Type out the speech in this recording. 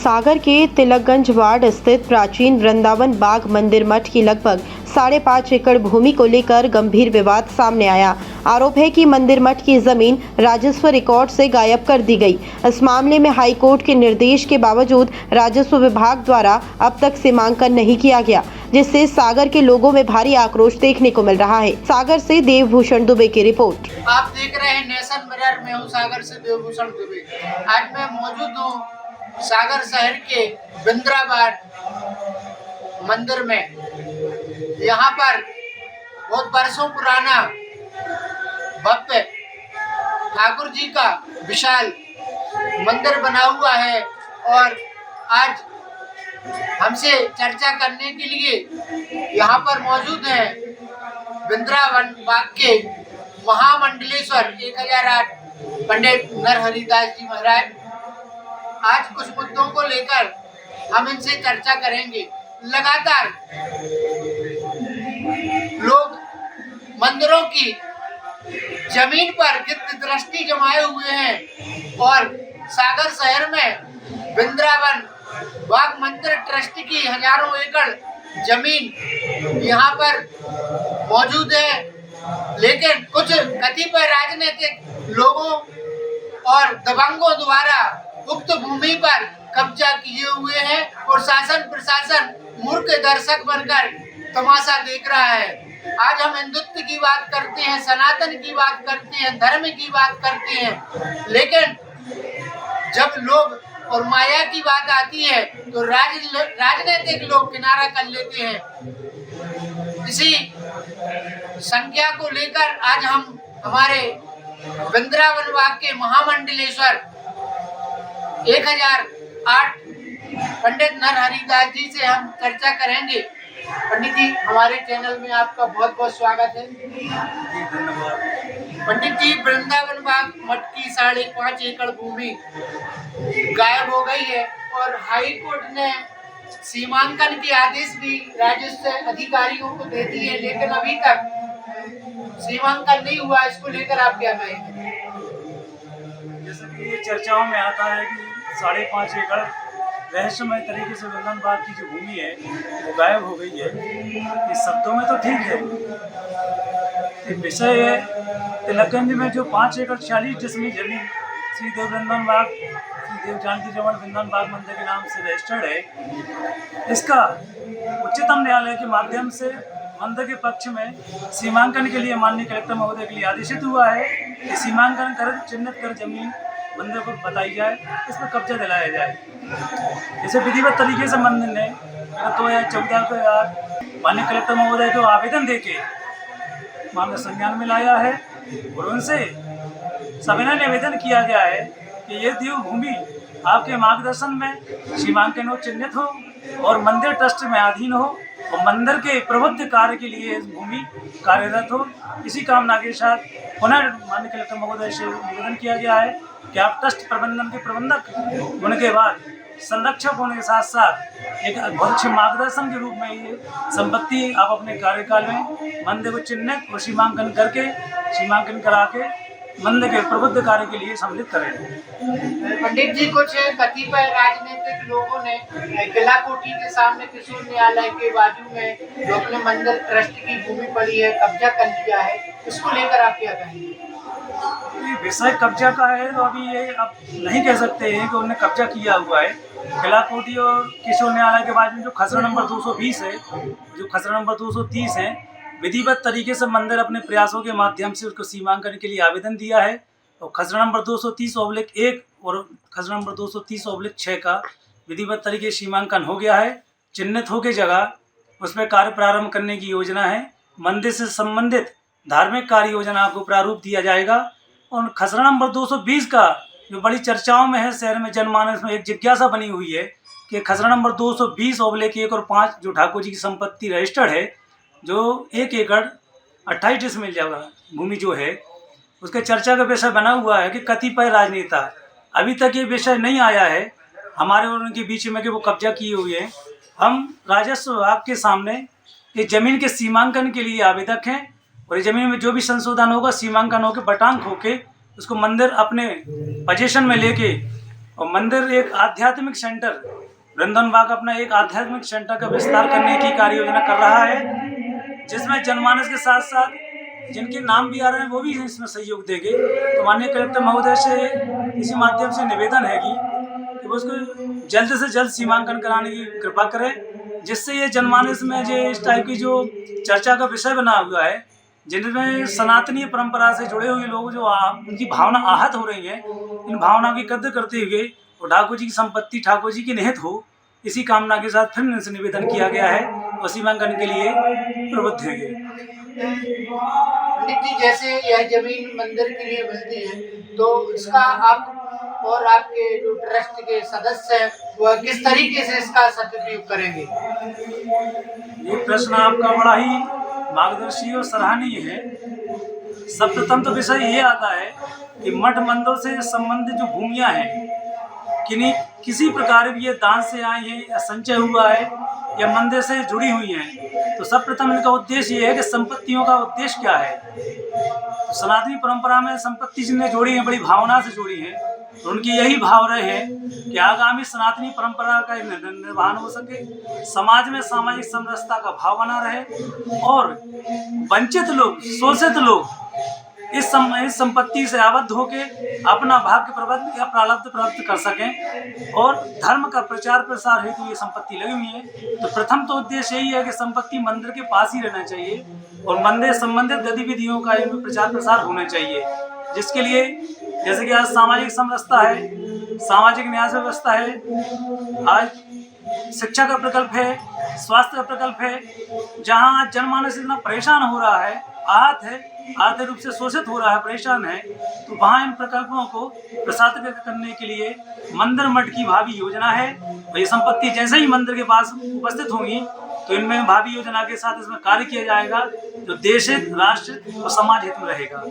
सागर के तिलकगंज वार्ड स्थित प्राचीन वृंदावन बाग मंदिर मठ की लगभग 5.5 एकड़ भूमि को लेकर गंभीर विवाद सामने आया। आरोप है कि मंदिर मठ की जमीन राजस्व रिकॉर्ड से गायब कर दी गई। इस मामले में हाई कोर्ट के निर्देश के बावजूद राजस्व विभाग द्वारा अब तक सीमांकन नहीं किया गया, जिससे सागर के लोगों में भारी आक्रोश देखने को मिल रहा है। सागर से देवभूषण दुबे की रिपोर्ट। आप देख रहे हैं नेशन मिरर में हूँ, सागर से देवभूषण दुबे। आज मैं मौजूद हूँ सागर शहर के वृंदावन मंदिर में। यहाँ पर बहुत बरसों पुराना भव्य ठाकुर जी का विशाल मंदिर बना हुआ है और आज हमसे चर्चा करने के लिए यहाँ पर मौजूद हैं वृंदावन बाग के महामंडलेश्वर 1008 पंडित नरहरिदास जी महाराज। आज कुछ मुद्दों को लेकर हम इनसे चर्चा करेंगे। लगातार लोग मंदिरों की जमीन पर गिरती दृष्टि जमाए हुए हैं और सागर शहर में वृंदावन बाग मंदिर ट्रस्ट की हजारों एकड़ जमीन यहाँ पर मौजूद है, लेकिन कुछ कतिपय राजनीतिक लोगों और दबंगों द्वारा उक्त भूमि पर कब्जा किए हुए हैं और शासन प्रशासन मूर्ख दर्शक बनकर तमाशा देख रहा है। आज हम हिंदुत्व की बात करते हैं, सनातन की बात करते हैं, धर्म की बात करते हैं, लेकिन जब लोग और माया की बात आती है तो राजनीतिक लोग किनारा कर लेते हैं। इसी संख्या को लेकर आज हम हमारे वृंदावन बाग के महामंडलेश्वर 1008 पंडित नरहरिदास जी से हम चर्चा करेंगे। पंडित जी, हमारे चैनल में आपका बहुत बहुत स्वागत है। पंडित जी, वृंदावन बाग मठ की 5.5 एकड़ भूमि गायब हो गई है और हाई कोर्ट ने सीमांकन के आदेश भी राजस्व अधिकारियों को दे दिए है, लेकिन अभी तक सीमांकन नहीं हुआ। इसको लेकर आप क्या कहेंगे? जैसे कि ये चर्चाओं में आता है कि 5.5 एकड़ रहस्यमय तरीके से वृंदावन बाग की जो भूमि है वो गायब हो गई है। इस शब्दों में तो ठीक है, एक विषय है तिलकगंज में जो 5 एकड़ 46 डिसमिल जमीन श्री देव वृंदावन बाग, श्री देव जानकी रमण वृंदावन बाग मंदिर के नाम से रजिस्टर्ड है, इसका उच्चतम न्यायालय के माध्यम से मंदिर के पक्ष में सीमांकन के लिए माननीय कलेक्टर महोदय के लिए आदेशित हुआ है कि सीमांकन कर चिन्हित कर जमीन मंदिर को बताई जाए, इस पर कब्जा दिलाया जाए। इसे विधिवत तरीके से मंदिर ने 2014 को माननीय कलेक्टर महोदय को आवेदन देके मामला संज्ञान में लाया है और उनसे सविनय निवेदन किया गया है कि ये देव भूमि आपके मार्गदर्शन में सीमांकन हो, चिन्हित हो और मंदिर ट्रस्ट में अधीन हो और मंदिर के प्रबुद्ध कार्य के लिए इस भूमि कार्यरत हो। इसी कामना के साथ पुनः माननीय कलेक्टर महोदय से निवेदन किया गया है कि आप ट्रस्ट प्रबंधन के प्रबंधक होने के बाद संरक्षक होने के साथ साथ एक बहुत अच्छे मार्गदर्शन के रूप में ये संपत्ति आप अपने कार्यकाल में मंदिर को चिन्हित और सीमांकन करा के मंदिर के प्रबुद्ध कार्य के लिए सम्मिलित करें। पंडित जी, कुछ कतिपय राजनीतिक लोगों ने किला कोठी के सामने किशोर न्यायालय के बाजू में जो अपने मंदिर ट्रस्ट की भूमि पड़ी है कब्जा कर लिया है, इसको लेकर आप क्या कहेंगे? विषय कब्जा का है तो अभी ये अब नहीं कह सकते हैं कि उन्होंने कब्जा किया हुआ है। किला कोठी और किशोर न्यायालय के बाद में जो खसरा नंबर 220 है, जो खसरा नंबर 230 है, विधिवत तरीके से मंदिर अपने प्रयासों के माध्यम से उसको सीमांकन के लिए आवेदन दिया है और खसरा नंबर 230/1 और खसरा नंबर 230/6 का विधिवत तरीके से सीमांकन हो गया है। चिन्हित होकर जगह उसमें कार्य प्रारंभ करने की योजना है। मंदिर से संबंधित धार्मिक कार्य योजना को प्रारूप दिया जाएगा और खसरा नंबर 220 का जो बड़ी चर्चाओं में है, शहर में जनमानस में एक जिज्ञासा बनी हुई है कि खसरा नंबर 220/1 और 5 जो ठाकुर जी की संपत्ति रजिस्टर्ड है, जो 1 एकड़ 28 डिसमिल जगह भूमि जो है, उसके चर्चा का विषय बना हुआ है कि कतिपय राजनेता, अभी तक ये विषय नहीं आया है हमारे और उनके बीच में कि वो कब्जा किए हुए हैं। हम राजस्व विभाग के सामने ये जमीन के सीमांकन के लिए आवेदक हैं और ये जमीन में जो भी संशोधन होगा, सीमांकन होकर बटांक होके उसको मंदिर अपने पोजीशन में लेके और मंदिर एक आध्यात्मिक सेंटर, वृंदावन बाग अपना एक आध्यात्मिक सेंटर का विस्तार करने की कार्य योजना कर रहा है, जिसमें जनमानस के साथ साथ जिनके नाम भी आ रहे हैं वो भी इसमें सहयोग देंगे। तो माननीय कलेक्टर महोदय से इसी माध्यम से निवेदन है कि वो उसको जल्द से जल्द सीमांकन कराने की कृपा करें, जिससे ये जनमानस में जो इस टाइप की जो चर्चा का विषय बना हुआ है, जिनमें सनातनी परंपरा से जुड़े हुए लोग जो उनकी भावना आहत हो रही है, इन भावनाओं की कद्र करते हुए और ठाकुर जी की संपत्ति ठाकुर जी की निहित हो, इसी कामना के साथ फिर इनसे निवेदन किया गया है और सीमांकन के लिए प्रबुद्ध हैं। पंडित जी, जैसे यह जमीन मंदिर के लिए मिलती है तो इसका आप और आपके जो ट्रस्ट के सदस्य हैं वह किस तरीके से इसका सदुपयोग करेंगे? ये प्रश्न आपका बड़ा ही मार्गदर्शी और सराहनीय है। सर्वप्रथम तो विषय ये आता है कि मठ मंदिरों से संबंधित जो भूमियां हैं, किसी प्रकार भी ये दान से आई हैं या संचय हुआ है या मंदिर से जुड़ी हुई हैं, तो सर्वप्रथम इनका उद्देश्य ये है कि संपत्तियों का उद्देश्य क्या है। तो सनातनी परंपरा में संपत्ति जिन्हें जोड़ी है, बड़ी भावना से जोड़ी है, तो उनकी यही भाव रहे है कि आगामी सनातनी परंपरा का निर्वहन हो सके, समाज में सामाजिक समरसता का भाव बना रहे और वंचित लोग, शोषित लोग इस संपत्ति से आबद्ध होकर अपना भाग्य प्रबंध या प्रारब्ध प्राप्त कर सकें और धर्म का प्रचार प्रसार हेतु ये संपत्ति लगी हुई है। तो प्रथम तो उद्देश्य यही है कि संपत्ति मंदिर के पास ही रहना चाहिए और मंदिर संबंधित गतिविधियों का इनमें प्रचार प्रसार होना चाहिए, जिसके लिए जैसे कि आज सामाजिक समरसता है, सामाजिक न्याय व्यवस्था है, आज शिक्षा का प्रकल्प है, स्वास्थ्य का प्रकल्प है, जहाँ जनमानस इतना परेशान हो रहा है, आहत है, आर्थिक रूप से शोषित हो रहा है, परेशान है, तो वहाँ इन प्रकल्पों को प्रसारित करने के लिए मंदिर मठ की भावी योजना है। और ये संपत्ति जैसे ही मंदिर के पास उपस्थित होंगी तो इनमें भावी योजना के साथ इसमें कार्य किया जाएगा जो देश हित, राष्ट्र हित और समाज हित में रहेगा।